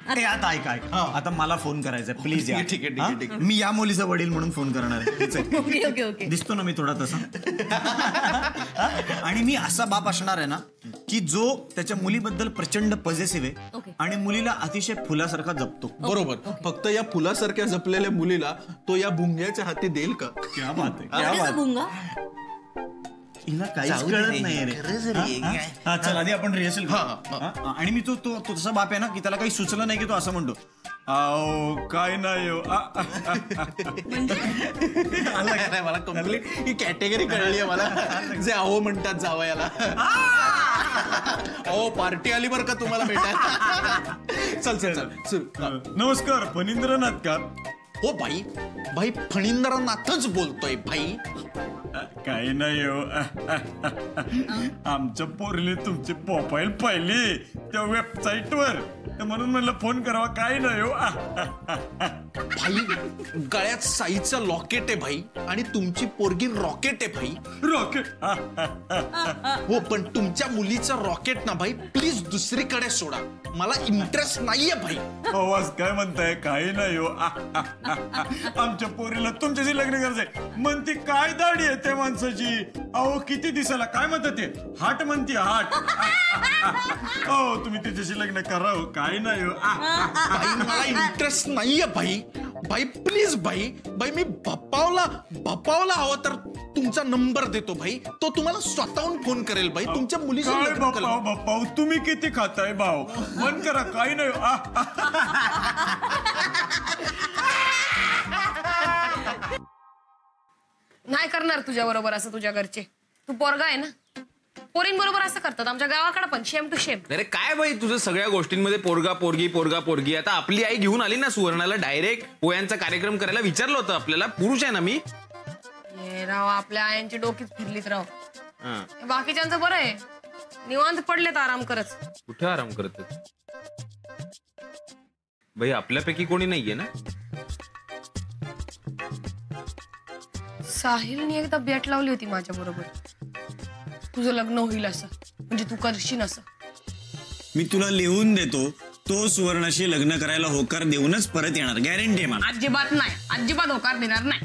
आता ऐका आता मला फोन करायचा प्लीज या. ठीक आहे. मी या मुलीचा वडील म्हणून फोन करणार आहे. ओके. दिसतो ना मी थोडा तसा. आणि मी असा बाप असणार आहे ना की जो त्याच्या मुलीबद्दल प्रचंड पॉझिटिव्ह आहे आणि मुलीला अतिशय फुलासारखा जपतो. बरोबर. फक्त या फुलासारख्या जपलेल्या मुलीला तो या भुंग्याच्या हाती देईल का? क्या बात आहे. भुंगा हिला काहीच कळत नाही रे. चल आधी आपण रिहर्सल. आणि मी तो तसा बाप आहे ना की त्याला काही सुचलं नाही की तो असं म्हणतो आओ काय नाही हो. मला कम्प्लीट ही कॅटेगरी कळली आहे मला. जे अहो म्हणतात जावयाला. अहो पार्टी आली बरं का तुम्हाला भेटायला. चल. नमस्कार फणींद्रनाथ का? हो भाई फणींद्रनाथच बोलतोय भाई. काही नाही हो. आमच्या पोरीने तुमची प्रोफाईल पाहिली त्या वेबसाईट वर म्हणून म्हणलं फोन करावा. काही नाही हो. भाई गळ्यात साईचं लॉकेट आहे भाई आणि तुमची पोरगी रॉकेट आहे भाई. रॉकेट? हो पण तुमच्या मुलीचं रॉकेट ना भाई प्लीज दुसरीकडे सोडा. मला इंटरेस्ट नाहीये भाई. आवाज काय म्हणताय? काही नाही हो. आमच्या पोरीला तुमच्याशी लग्न करायचंय म्हणते. काय दाढी आहे त्या माणसाची? अहो किती दिसायला काय म्हणतात ते? हाट म्हणते हाट. हो तुम्ही त्याच्याशी लग्न करा. हो काही नाही हो. भाई मला इंटरेस्ट नाहीये भाई. भाई प्लीज भाई मी बप्पावला हवं तर तुमचा नंबर देतो भाई. तो तुम्हाला स्वतःहून फोन करेल भाई. तुमच्या मुलीशी बाप्पा तुम्ही किती खाताय भाऊ? मन करा. काही नाही. नाही करणार तुझ्या बरोबर असं. तुझ्या घरचे तू पोरगा आहे ना. पोरींबरोबर असं करतात आमच्या गावाकडे पण. शेम टू शेम. अरे काय बाई तुझं सगळ्या गोष्टींमध्ये पोरगा पोरगी. आता आपली आई घेऊन आली ना सुवर्णाला डायरेक्ट पोयांचा कार्यक्रम करायला विचारलं होतं आपल्याला. पुरुष आहे ना मी. राव आपल्या आयांची डोकीच फिरलीत राव. बाकीच्यांचं बरं आहे. निवांत पडलेत आराम करत. कुठे आराम करत बाई? आपल्यापैकी कोणी नाहीये ना. साहिलने एकदा बॅट लावली होती माझ्या बरोबर. तुझं लग्न होईल असं म्हणजे तू करशील असं. मी तुला लिहून देतो. तो सुवर्णाशी लग्न करायला होकार देऊनच परत येणार. गॅरंटी आहे मला. अजिबात होकार देणार नाही.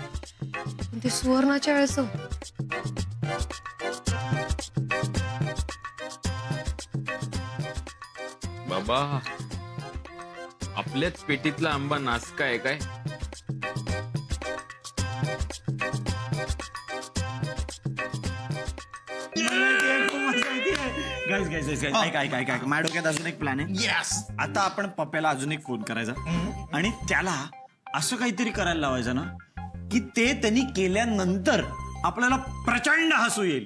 ते सुवर्णाच्या वेळेस बाबा आपल्याच पेटीतला आंबा नासका आहे काय? ऐक माझ्या डोक्यात अजून एक प्लॅन आहे. येस. आता आपण पप्प्याला अजून एक फोन करायचा आणि त्याला असं काहीतरी करायला लावायचं ना की ते त्यांनी केल्यानंतर आपल्याला प्रचंड हसू येईल.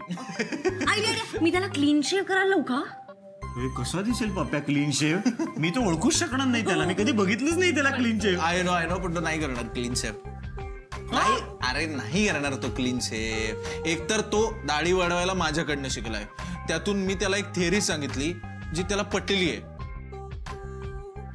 मी त्याला क्लीन शेव करायला लावू का? कसा दिसेल पप्प्या क्लीन शेव? मी तो ओळखूच शकणार नाही त्याला. मी कधी बघितलंच नाही त्याला क्लीन शेव. आय नो पण तो नाही करणार क्लीन शेव. नाही अरे नाही करणार तो क्लीन शेव. एकतर तो दाढी वाढवायला माझ्याकडनं शिकलाय. त्यातून मी त्याला एक थेअरी सांगितली जी त्याला पटली आहे.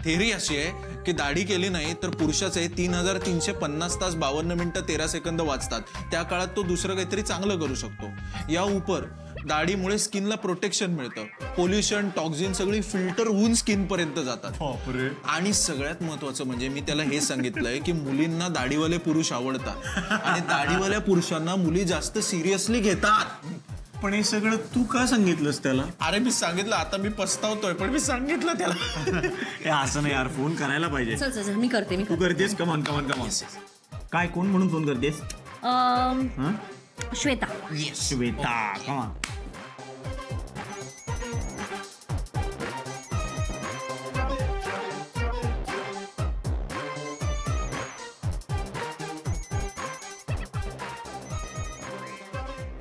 थेअरी अशी आहे की दाढी केली नाही तर पुरुषाचे 3350 तास 52 मिनिटं 13 सेकंद वाचतात. त्या काळात तो दुसरं काहीतरी चांगलं करू शकतो. या उपर दाढीमुळे स्किनला प्रोटेक्शन मिळतं. पोल्युशन टॉक्झिन सगळी फिल्टर होऊन स्किन पर्यंत जातात. आणि सगळ्यात महत्वाचं म्हणजे मी त्याला हे सांगितलंय की मुलींना दाढीवाले पुरुष आवडतात आणि दाढीवाल्या पुरुषांना मुली जास्त सिरियसली घेतात. पण हे सगळं तू का सांगितलंस त्याला? अरे मी सांगितलं. आता मी पस्तावतोय पण मी सांगितलं त्याला. हे असं नाही यार. फोन करायला पाहिजे. चल मी करते. तू करतेस? कमान. काय कोण म्हणून फोन करतेस? श्वेता. श्वेता कमान.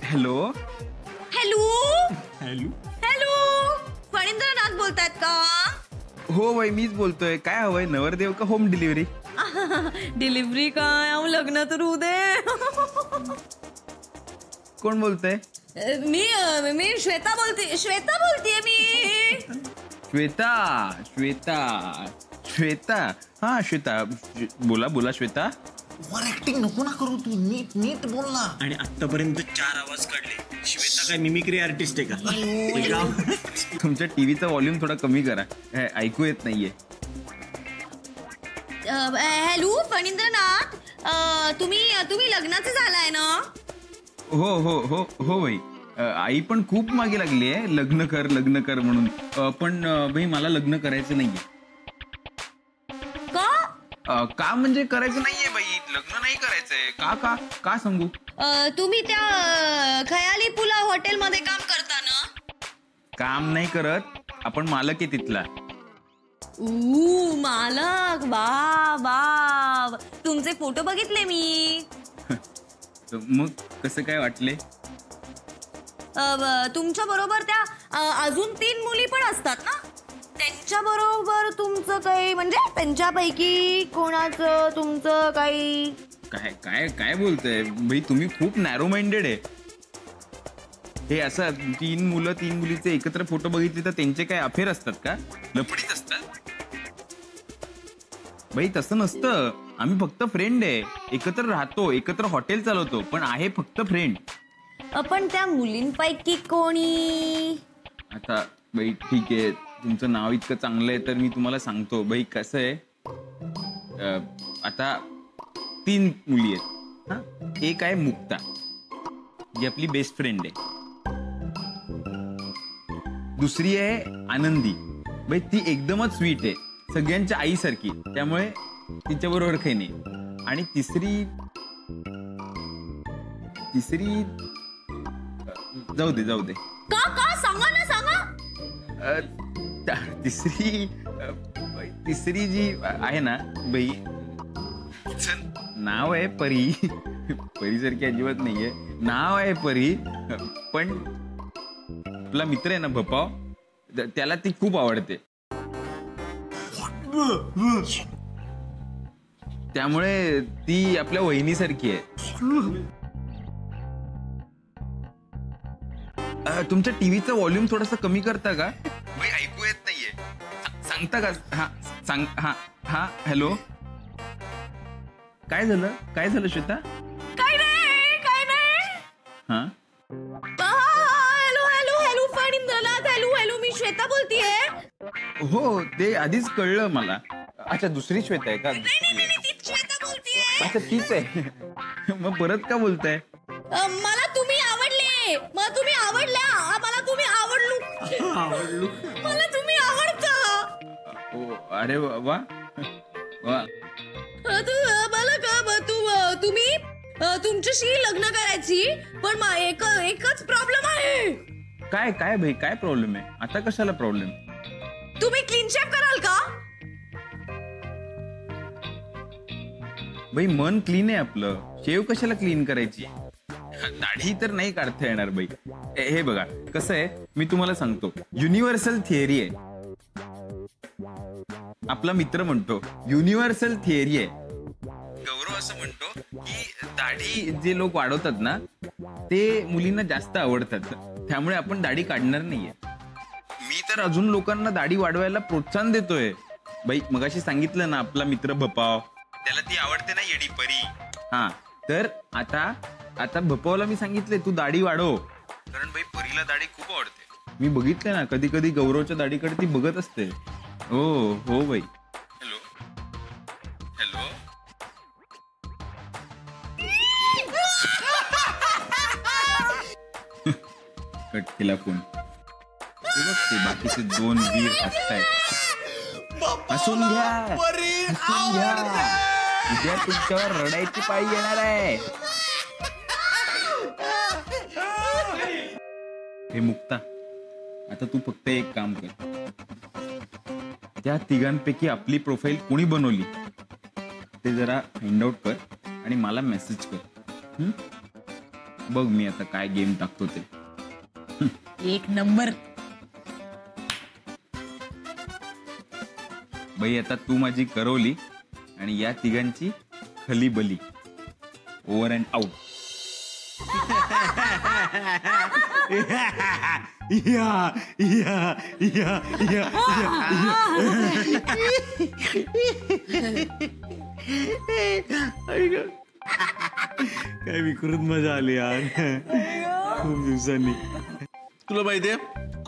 हॅलो फणींद्रनाथ बोलतायत का? हो बाई मीच बोलतोय. काय हवंय? नवरदेव का होम डिलिव्हरी? डिलिव्हरी काय? लग्न तर होऊ दे. कोण बोलतोय? मी श्वेता बोलतीये मी. श्वेता हा श्वेता बोला श्वेता. ओव्हर ऍक्टिंग नको ना करू तू. नीट बोल ना. आणि आतापर्यंत 4 आवाज काढले. श्वेता काय मिमिक्री आर्टिस्ट आहे का? तुमच्या टीव्हीचा व्हॉल्यूम थोडा कमी करा. ऐकू येत नाहीये. हॅलो फणींद्रनाथ, तुम्ही लग्नाचे झालाय ना? हो हो हो हो भाई. आई पण खूप मागे लागली आहे लग्न कर म्हणून. पण भाई मला लग्न करायचं नाहीये. का म्हणजे करायचं नाहीये बाई, लग्न नाही करायचंय. का का का सांगू? तुम्ही त्या खयाली पुला हॉटेलमध्ये काम करता ना? काम नाही करत, आपण मालक आहे तिथला. मालक, वा. तुमचे फोटो बघितले मी. मग कसं काय वाटले? तुमच्या बरोबर त्या अजून 3 मुली पण असतात ना? त्यांच्या बरोबर तुमचं काही, म्हणजे त्यांच्यापैकी कोणाचं तुमचं काही? काय काय काय बोलताय भाई, तुम्ही खूप नॅरो माइंडेड आहे. हे असं 3 मुलीचे एकत्र फोटो बघितले तर त्यांचे काय अफेअर असतात का? लफडीच असतात भाई. तसं नसतं. आम्ही फक्त फ्रेंड आहे, एकत्र राहतो, एकत्र हॉटेल चालवतो, पण आहे फक्त फ्रेंड. पण त्या मुलींपैकी कोणी? आता बाई ठीक आहे, तुमचं नाव इतकं चांगलं आहे तर मी तुम्हाला सांगतो. बाई कसं आहे, आता 3 मुली आहेत. हा, एक आहे मुक्ता, जी आपली बेस्ट फ्रेंड आहे. दुसरी आहे आनंदी. बाई ती एकदमच स्वीट आहे, सगळ्यांच्या आईसारखी, त्यामुळे तिच्या बरोबर काही नाही. आणि तिसरी जाऊ दे. का सांगा ना, सांगा. तिसरी जी आहे ना बाई, नाव आहे परी. परीसारखी अजिबात नाहीये, नाव आहे परी. पण आपला मित्र आहे ना भपाव, त्याला ती खूप आवडते. त्यामुळे ती आपल्या वहिनीसारखी आहे. तुमच्या टीव्हीचा व्हॉल्यूम थोडासा कमी करता का? बाई ऐकू येत नाहीये, सांगता का? हा हॅलो. काय झालं श्वेता? काय नाही. हा हॅलो फणींद्रनाथ, हॅलो, मी श्वेता बोलतीये. हो, ते आधीच कळलं मला. अच्छा, दुसरी श्वेता आहे का? नाही, तीच श्वेता बोलतीये. अच्छा ठीक आहे. मग परत का बोलताय? मला तुम्ही आवडले, मला तुम्ही आवडता. अरे वा. तुम्ही तुमच्याशी लग्न करायची, पण एकच प्रॉब्लेम आहे. काय भाई, काय प्रॉब्लेम आहे? आता कशाला प्रॉब्लेम? तुम्ही क्लीन शेव कराल का? बाई मन क्लीन आहे आपलं, शेव कशाला क्लीन करायची? दाढी तर नाही काढता येणार बाई. हे बघा कसं आहे, मी तुम्हाला सांगतो. युनिव्हर्सल थिअरी आहे, आपला मित्र म्हणतो युनिव्हर्सल थिअरी आहे. गौरव असं म्हणतो की दाढी जे लोक वाढवतात ना, ते मुलींना जास्त आवडतात, त्यामुळे आपण दाढी काढणार नाहीये. मी तर अजून लोकांना दाढी वाढवायला प्रोत्साहन देतोय. बाई मगाशी सांगितलं ना, आपला मित्र भपाव, त्याला ती आवडते ना येडी परी. हा, तर आता भपावला मी सांगितले तू दाढी वाढव, कारण बाई परीला दाढी खूप आवडते. मी बघितलं ना, कधी कधी गौरवच्या दाढीकडे ती बघत असते. हो बाई. हॅलो. कट केला फोन. ते बाकीचे 2 वीर हसतायत. हसून घ्या. उद्या तुमच्यावर रडायची पाळी येणार आहे. हे मुक्ता, आता तू फक्त एक काम कर. त्या 3घांपैकी आपली प्रोफाईल कोणी बनवली ते जरा फाइंड आउट कर आणि मला मेसेज कर. बघ मी आता काय गेम टाकतो ते. एक नंबर. बाई आता तू माझी करवली आणि या 3घांची खली बली. Over and out. काय विकृत मजा आली यार, खूप दिवसांनी. तुला माहितीये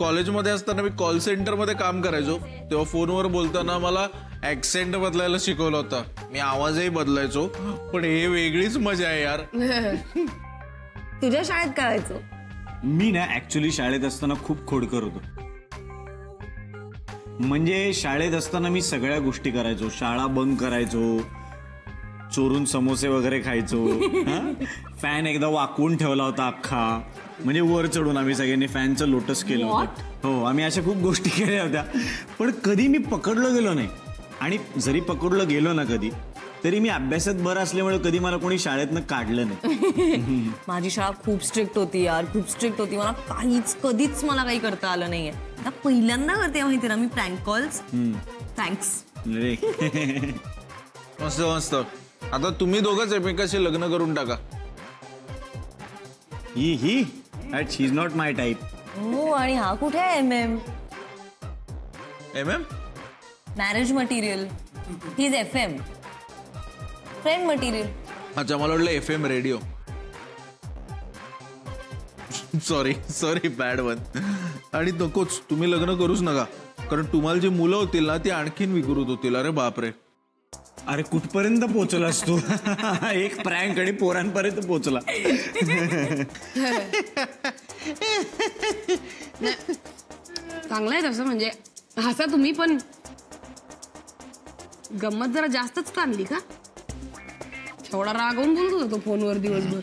कॉलेजमध्ये असताना मी कॉल सेंटरमध्ये काम करायचो तेव्हा फोनवर बोलताना मला ऍक्सेंट बदलायला शिकवलं होतं. मी आवाजही बदलायचो. पण हे वेगळीच मजा आहे यार. तुझ्या शाळेत काय व्हायचं? मी ना ऍक्च्युली शाळेत असताना खूप खोडकर होतो. म्हणजे शाळेत असताना मी सगळ्या गोष्टी करायचो. शाळा बंक करायचो, चोरून समोसे वगैरे खायचो. फॅन एकदा वाकवून ठेवला होता अख्खा, म्हणजे वर चढून आम्ही सगळ्यांनी फॅनचं लोटस केलं होतं. हो, आम्ही अशा खूप गोष्टी केल्या होत्या. पण कधी मी पकडलो गेलो नाही. आणि जरी पकडलं गेलो ना कधी, तरी मी अभ्यासात बरं असल्यामुळे कधी मला कोणी शाळेतनं काढलं नाही. माझी शाळा खूप स्ट्रिक्ट होती यार, खूप स्ट्रिक्ट होती. मला कधीच मला काही करता आलं नाहीये. आता पहिल्यांदा करते माहिती ना मी प्रँक कॉल्स. थँक्स. मस्त मस्त. आता तुम्ही दोघंच एकमेकाशी लग्न करून टाका. ही शी इज नॉट माय टाईप. हो, आणि हा कुठे आहे MM? MM? Marriage material. He is FM. Friend material. अच्छा, मला वाटलं FM radio. Sorry bad one. आणि नकोच, तुम्ही लग्न करूच नका. कारण तुम्हाला जी मुलं होतील ना ती आणखीन विकृत होतील. अरे बापरे. अरे कुठपर्यंत पोहोचलास तू? एक प्रँक आणि पोरांपर्यंत पोहोचला. चांगलं आहे तसं, म्हणजे हसा तुम्ही, पण गंमत जरा जास्तच चालली का? थोडा रागवून बोलत होता तो फोनवर दिवसभर.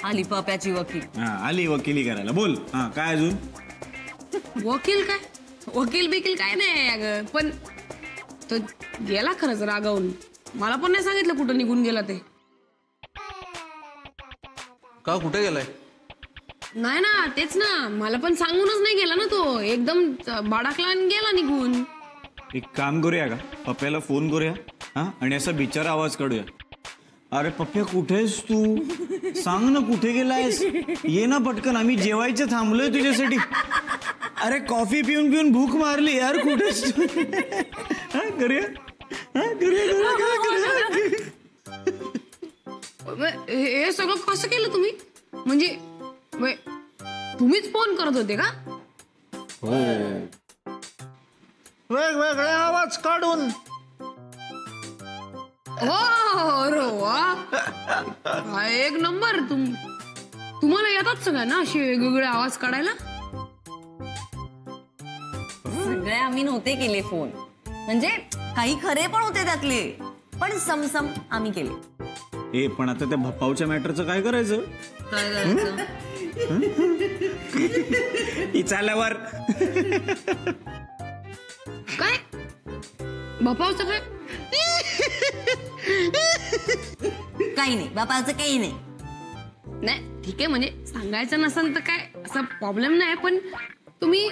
आली पप्याची वकील. आली वकिली करायला. बोल. काय अजून? वकील काय, वकील बिकील काय नाही अगं, पण तो गेला खरंच रागावून. मला पण नाही सांगितलं कुठं निघून गेला ते. का, कुठे गेलाय? नाही ना, तेच ना, मला पण सांगूनच नाही गेला ना तो. एकदम बाडाकला आणि गेला निघून. एक काम करूया का, पप्प्याला फोन करूया आणि असा बिचारा आवाज काढूया. अरे पप्प्या कुठेस तू? सांग ना कुठे गेलायस? ये ना पटकन, आम्ही जेवायचं थांबलोय तुझ्यासाठी. अरे कॉफी पिऊन पिऊन भूक मारली यार, कुठेस तू? करूया. हे सगळं कसं केलं तुम्ही? म्हणजे तुम्हीच फोन करत होते का? हो, वेगवेगळे आवाज काढून. हो, एक नंबर. तुम्हाला येतात सगळ्या ना असे वेगवेगळे आवाज काढायला? सगळे आम्ही नव्हते केले फोन, म्हणजे काही खरे पण होते त्यातले, पण समसम आम्ही केले. पण आता त्या भप्पावच्या मॅटरचं काय करायचं? काय करायचं? इचाल्यावर काय बापावचं काय? काही नाही बापाचं, काही नाही. नाही ठीक आहे, म्हणजे सांगायचं नसेल तर काय असा प्रॉब्लेम नाही, पण तुम्ही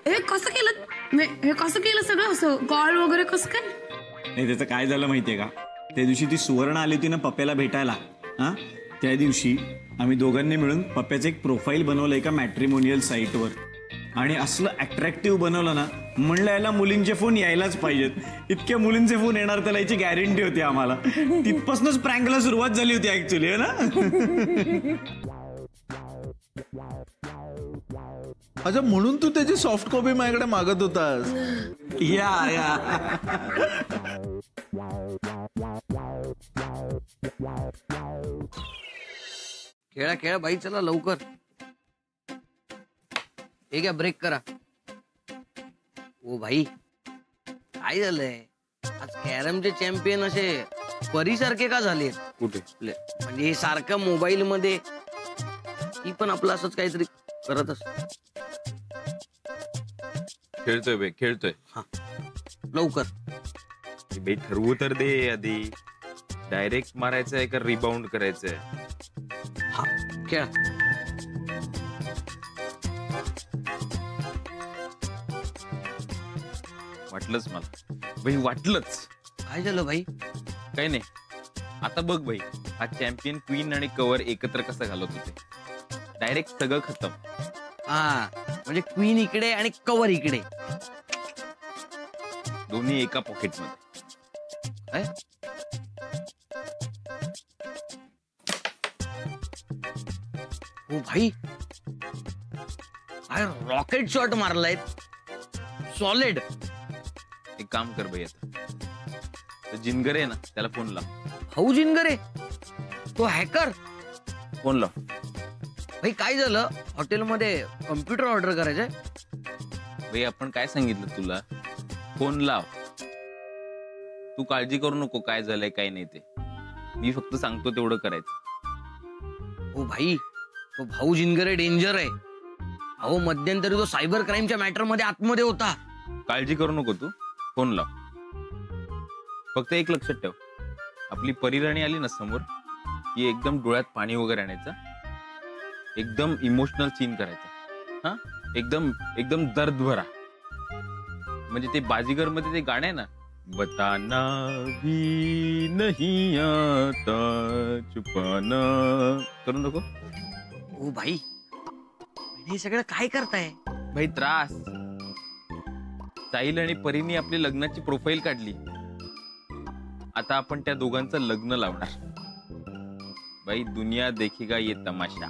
हे कसं केलं? हे कसं केलं सगळं असं कॉल वगैरे कसं काय? नाही, त्याचं काय झालं माहितीये का, त्या दिवशी ती सुवर्ण आली होती ना पप्प्याला भेटायला. त्या दिवशी आम्ही दोघांनी मिळून पप्प्याचं एक प्रोफाईल बनवलं एका मॅट्रिमोनियल साईटवर. आणि असलं अट्रॅक्टिव्ह बनवलं ना, म्हणलं याला मुलींचे फोन यायलाच पाहिजेत. इतक्या मुलींचे फोन येणार त्याला याची गॅरंटी होती आम्हाला. तिथपासूनच प्रँकला सुरुवात झाली होती ऍक्च्युली, ना. अच्छा, म्हणून तू त्याची सॉफ्ट कॉपी माझ्याकडे मागत होतास? या खेळा बाई, चला लवकर. हे घ्या, ब्रेक करा. ओ भाई, काय झालंय आज? कॅरमचे चॅम्पियन असे परीसारखे का झाले? कुठे? म्हणजे हे सारखं मोबाईल मध्ये, ती पण आपलं असंच काहीतरी करत असत. खेळतोय बे, खेळतोय. लवकर बे, ठरवू तर दे आधी. डायरेक्ट मारायचंय का रिबाउंड करायचंय? हा, खेळा. वाटलंच मला भाई, वाटलंच. काय झालं भाई? काही नाही. आता बघ भाई, हा चॅम्पियन क्वीन आणि कव्हर एकत्र कसं घालत होते. डायरेक्ट सगळं खतम. हा, म्हणजे क्वीन इकडे आणि कव्हर इकडे, दोन्ही एका पॉकेट मध्ये. हो भाई, काय रॉकेट शॉट मारलाय, सॉलिड. एक काम कर भाई, आता तो जिनगरे आहे ना त्याला फोन लाव. भाऊ जिनगरे तो हॅकर. फोन लाव. भाई काय झालं, हॉटेलमध्ये कम्प्युटर ऑर्डर करायचंय. भाई आपण काय सांगितलं तुला, फोन लाव. तू काळजी करू नको काय झालंय काय नाही ते, मी फक्त सांगतो तेवढं करायचं. हो भाई, तो भाऊ जिनगरे डेंजर आहे. अहो मध्यंतरी तो सायबर क्राईमच्या मॅटर मध्ये आतमध्ये होता. काळजी करू नको तू, फोन लाव. फक्त एक लक्षात ठेव, आपली परिराणी आली ना समोर की एकदम डोळ्यात पाणी वगैरे आणायचं, एकदम इमोशनल सीन करायचा. हा, एकदम एकदम दर्द भरा. म्हणजे ते बाजीगर मध्ये ते गाणं आहे ना, बताना भी नहीं आता छुपाना, करू नको. हो भाई, हे सगळं काय करताय. भाई त्रास. साहिल आणि परीनी आपली लग्नाची प्रोफाईल काढली, आता आपण त्या दोघांचं लग्न लावणार. भाई दुनिया देखेगा ये तमाशा.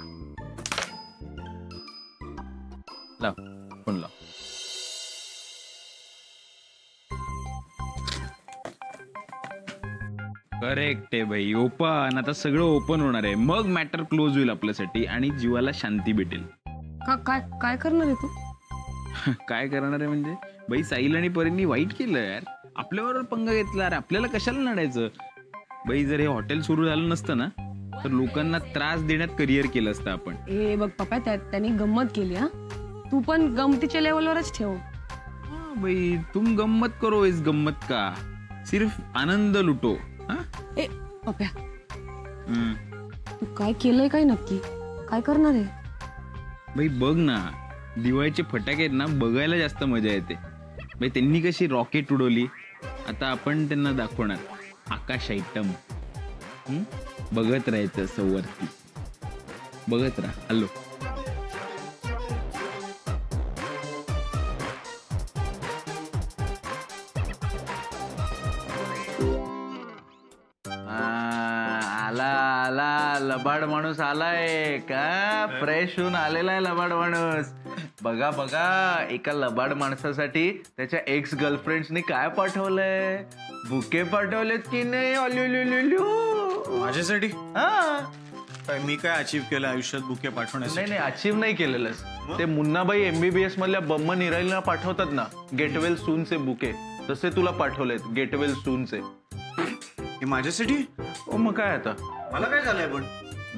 लाव फोन लाव. करेक्ट आहे भाई, ओपन. आता सगळं ओपन होणार आहे, मग मॅटर क्लोज होईल आपल्यासाठी आणि जीवाला शांती भेटेल. काय काय करणार आहे तू? काय करणार आहे म्हणजे भाई, साहिल आणि परींनी वाईट केलं यार, आपल्याबरोबर पंगा घेतला. अरे आपल्याला कशाला लढायचं भाई. जर हे हॉटेल सुरू झालं नसतं ना तर लोकांना त्रास देण्यात करिअर केलं असतं आपण. ए बघ पप्पा, त्यांनी गंमत केली. हा, तू पण गमतीच्या लेवलवरच ठेव. भाई तुम गम्मत करो, इस गम्मत का सिर्फ आनंद लुटो. ए पप्या, तू काय केलंय काय नक्की, काय करणार आहे? भाई बघ ना, दिवाळीचे फटाके आहेत ना, बघायला जास्त मजा येते. भाई त्यांनी कशी रॉकेट उडवली, आता आपण त्यांना दाखवणार आकाश आयटम. बघत राहायचं सवरती, बघत राहा. हॅलो आला आला लबाड माणूस आलाय का, फ्रेश होऊन आलेला आहे लबाड माणूस. बघा बघा, एका लबाड माणसासाठी त्याच्या एक्स गर्लफ्रेंड्सनी काय पाठवलंय, बुके पाठवलेत की नाही. माझ्यासाठी हा, काय मी काय अचीव केलं आयुष्यात बुके पाठवण्यासाठी? नाही नाही, अचीव नाही केलेलंस. ते मुन्नाबाई MBBS मधल्या बम्म निरालीला पाठवतात ना गेटवेल सूनचे बुके, तसे तुला पाठवलेत गेटवेल सूनचे. हे माझ्यासाठी? ओ मग काय आता, मला काय झालंय पण?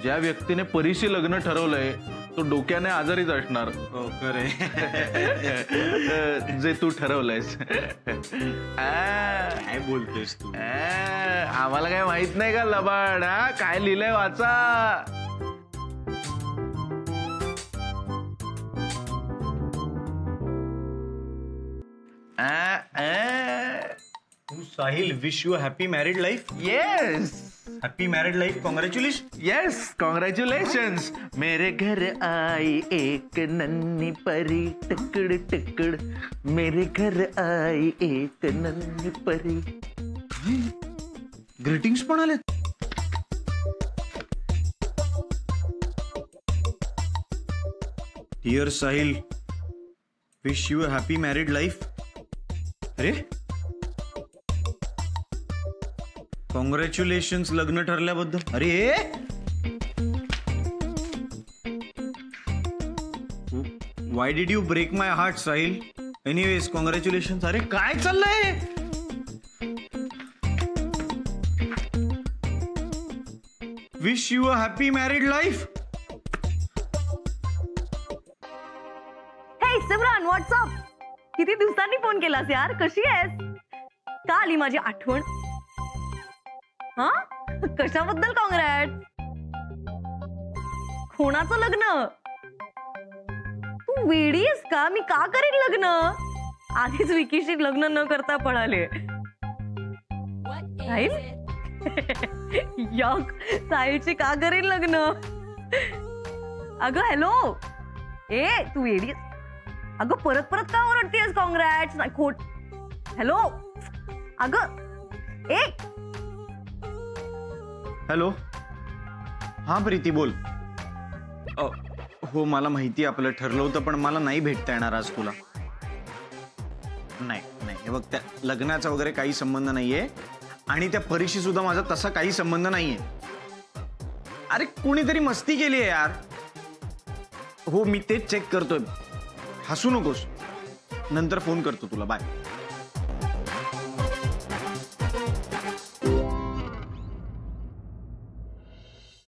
ज्या व्यक्तीने परीशी लग्न ठरवलंय तो डोक्याने आजारीच असणार. हो खरे. जे तू ठरवलंयस. काय बोलतोयस तू? आम्हाला काय माहित नाही का लबाड? हा, काय लिहिलंय वाचा. Sahil, wish you happy married life. Yes, happy married life, congratulation. Yes, congratulations. मेरे घर आई एक नन्ही परी, टकड़ टकड़. मेरे घर आई एक नन्ही परी. ग्रीटिंग्स पण आले. Dear Sahil, wish you happy married life. अरे कॉंग्रॅच्युलेशन्स लग्न ठरल्याबद्दल. अरे why did you break my heart Sahil? Anyways congratulations. अरे काय चाललंय? Wish you a happy married life. Hey Simran, WhatsApp? किती दिवसांनी फोन केलास यार, कशी आहेस? का आली माझी आठवण? हा, कशाबद्दल कॉंग्रॅट? कोणाचं लग्न? तू वेडी आहेस का? मी का करेन लग्न? आधीच विकीशी लग्न न करता पळाले. साहिल यक, साहिलची का करेन लग्न? अगं हॅलो, ए तू वेडी? अगं परत परत का ओरडतेस? कॉंग्रॅट्स नाही खोट. हॅलो अगं, ए हॅलो. हा प्रीती बोल. हो मला माहिती आपलं ठरलं होतं, पण मला नाही भेटता येणार आज तुला. नाही नाही, हे बघ, त्या लग्नाचा वगैरे काही संबंध नाहीये आणि त्या परीशी सुद्धा माझा तसा काही संबंध नाहीये. अरे कोणीतरी मस्ती केली आहे यार. हो मी तेच चेक करतोय. हसू नकोस, नंतर फोन करतो तुला. बाय.